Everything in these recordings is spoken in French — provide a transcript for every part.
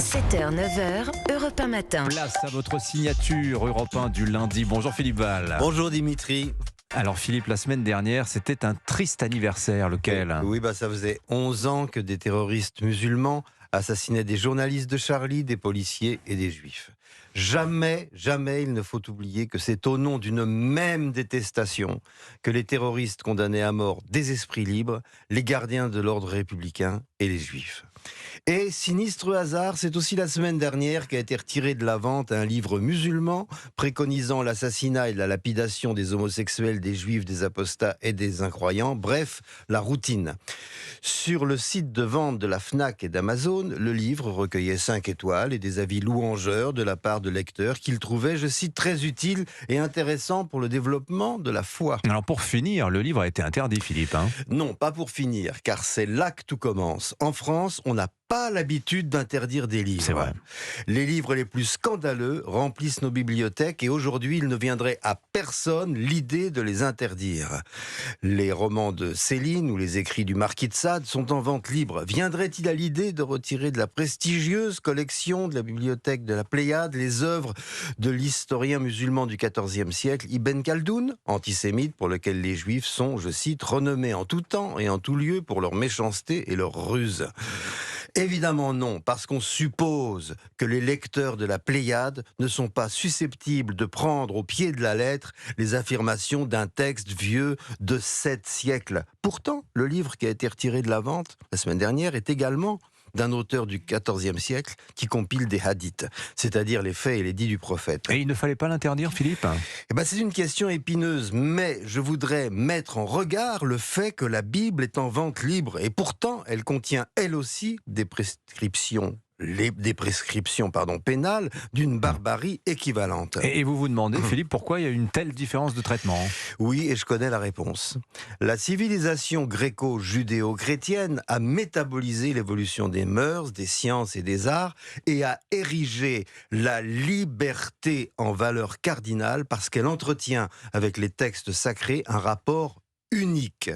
7h, 9h, Europe 1 matin. Place à votre signature Europe 1 du lundi. Bonjour Philippe Val. Bonjour Dimitri. Alors Philippe, la semaine dernière, c'était un triste anniversaire. Lequel ? Oui, ça faisait 11 ans que des terroristes musulmans assassinaient des journalistes de Charlie, des policiers et des juifs. Jamais il ne faut oublier que c'est au nom d'une même détestation que les terroristes condamnaient à mort des esprits libres, les gardiens de l'ordre républicain et les juifs. Et sinistre hasard, c'est aussi la semaine dernière qu'a été retiré de la vente un livre musulman préconisant l'assassinat et la lapidation des homosexuels, des juifs, des apostats et des incroyants, bref, la routine. Sur le site de vente de la Fnac et d'Amazon, le livre recueillait 5 étoiles et des avis louangeurs de la part de lecteurs qu'il trouvait, je cite, très utile et intéressant pour le développement de la foi. Alors pour finir, le livre a été interdit, Philippe. Non, pas pour finir, car c'est là que tout commence. En France, on n'a pas l'habitude d'interdire des livres. C'est vrai. Les livres les plus scandaleux remplissent nos bibliothèques et aujourd'hui, il ne viendrait à personne l'idée de les interdire. Les romans de Céline ou les écrits du Marquis de Sade sont en vente libre. Viendrait-il à l'idée de retirer de la prestigieuse collection de la bibliothèque de la Pléiade les œuvres de l'historien musulman du XIVe siècle, Ibn Khaldoun, antisémite pour lequel les Juifs sont, je cite, renommés en tout temps et en tout lieu pour leur méchanceté et leur ruse? Évidemment non, parce qu'on suppose que les lecteurs de la Pléiade ne sont pas susceptibles de prendre au pied de la lettre les affirmations d'un texte vieux de 7 siècles. Pourtant, le livre qui a été retiré de la vente la semaine dernière est également d'un auteur du XIVe siècle qui compile des hadiths, c'est-à-dire les faits et les dits du prophète. Et il ne fallait pas l'interdire, Philippe ? C'est une question épineuse, mais je voudrais mettre en regard le fait que la Bible est en vente libre et pourtant elle contient elle aussi des prescriptions pénales d'une barbarie équivalente. Et vous vous demandez, Philippe, pourquoi il y a une telle différence de traitement ? Oui, et je connais la réponse. La civilisation gréco-judéo-chrétienne a métabolisé l'évolution des mœurs, des sciences et des arts et a érigé la liberté en valeur cardinale parce qu'elle entretient avec les textes sacrés un rapport unique.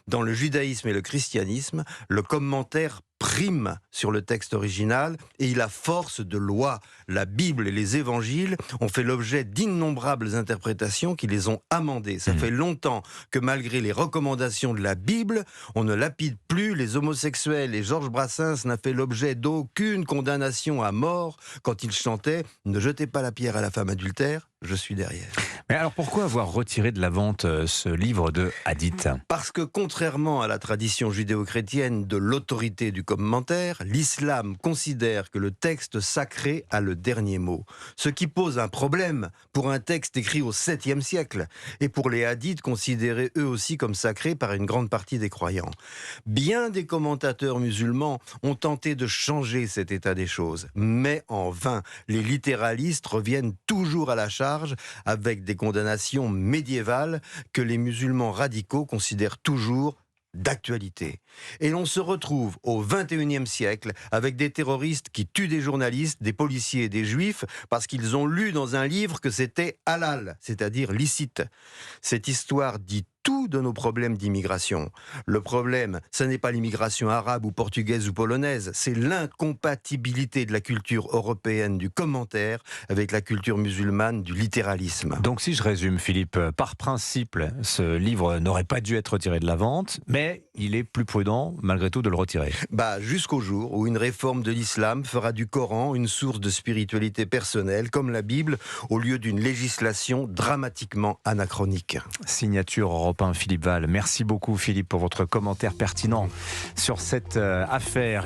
Dans le judaïsme et le christianisme, le commentaire prime sur le texte original et il a force de loi. La Bible et les évangiles ont fait l'objet d'innombrables interprétations qui les ont amendés. Ça fait longtemps que malgré les recommandations de la Bible, on ne lapide plus les homosexuels et Georges Brassens n'a fait l'objet d'aucune condamnation à mort quand il chantait « Ne jetez pas la pierre à la femme adultère, je suis derrière ». Mais alors pourquoi avoir retiré de la vente ce livre de hadith ? Parce que contrairement à la tradition judéo-chrétienne de l'autorité du commentaire, l'islam considère que le texte sacré a le dernier mot. Ce qui pose un problème pour un texte écrit au 7e siècle et pour les hadiths considérés eux aussi comme sacrés par une grande partie des croyants. Bien des commentateurs musulmans ont tenté de changer cet état des choses, mais en vain. Les littéralistes reviennent toujours à la charge avec des condamnations médiévales que les musulmans radicaux considèrent toujours d'actualité. Et l'on se retrouve au XXIe siècle avec des terroristes qui tuent des journalistes, des policiers et des juifs parce qu'ils ont lu dans un livre que c'était halal, c'est-à-dire licite. Cette histoire dit tout de nos problèmes d'immigration. Le problème, ce n'est pas l'immigration arabe ou portugaise ou polonaise, c'est l'incompatibilité de la culture européenne du commentaire avec la culture musulmane du littéralisme. Donc si je résume, Philippe, par principe, ce livre n'aurait pas dû être retiré de la vente, mais il est plus prudent malgré tout de le retirer. Jusqu'au jour où une réforme de l'islam fera du Coran une source de spiritualité personnelle, comme la Bible, au lieu d'une législation dramatiquement anachronique. Signature Europe 1, Philippe Val. Merci beaucoup, Philippe, pour votre commentaire pertinent sur cette affaire.